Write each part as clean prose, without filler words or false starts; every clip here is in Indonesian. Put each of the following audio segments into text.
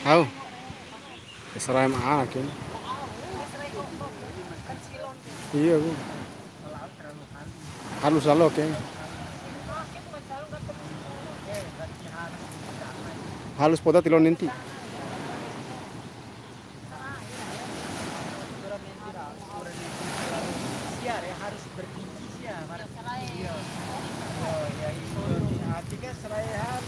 Tahu? Serai mana kan? Iya bu. Halus halo kan? Halus poda tilon nanti. Harus bergigi ya, iya. Ya itu artinya seraihan.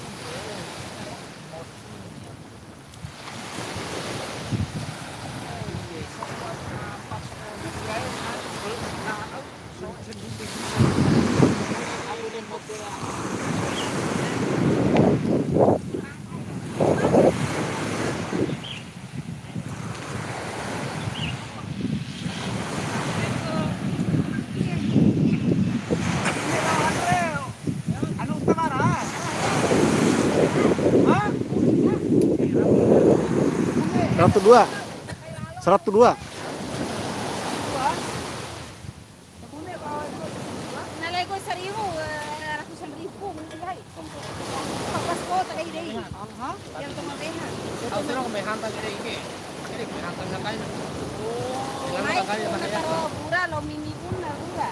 Seratus dua. 102. Nalego 1.000, 100.000 menilai. Pas kota kayak ini. Yang kemamehan. Tahu sih kami hantar jadi ini. Jadi kami hantar katanya. Oh, Naik taruh pura lo mini pun pura.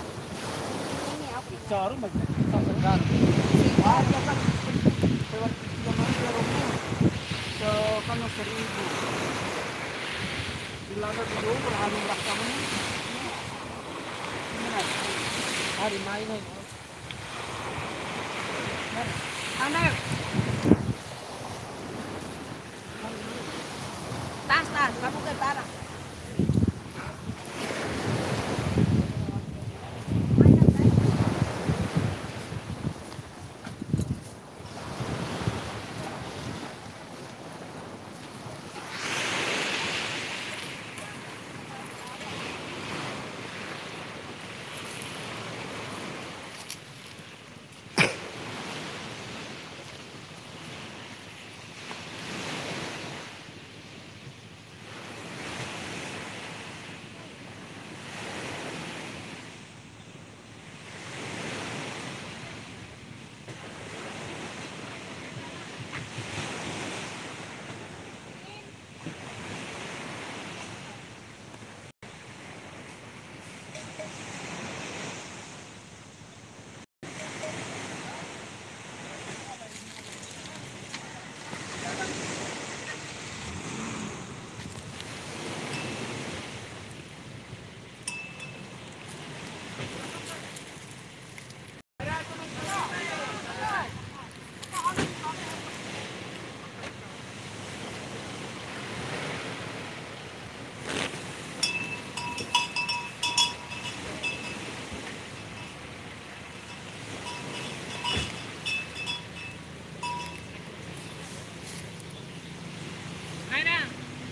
Ini apa? Jarum bagi sampean. Ah, ya kan. Lewat 3 malam ya rumah. So kan 1.000. Bilangnya dulu berhalu raksamanya. Hari main nih. Anak. Tas, kamu ke tarah.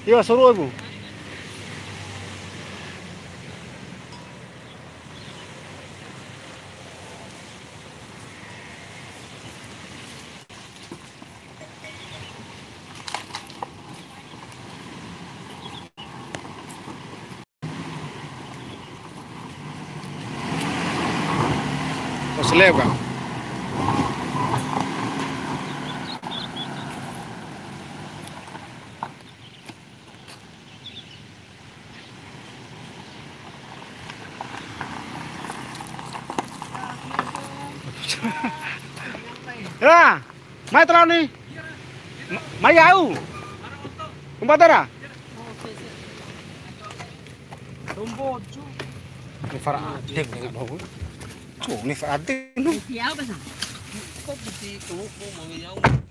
Iya suruh ibu. Slab kan? Ya. Mai terlalu nih. Mai au. Kumbatara. Rumput, cu. Ni Farah Adem enggak bagus. Tuh, ni Farah Adem. Siapa sih? Kok besi tuh mau mau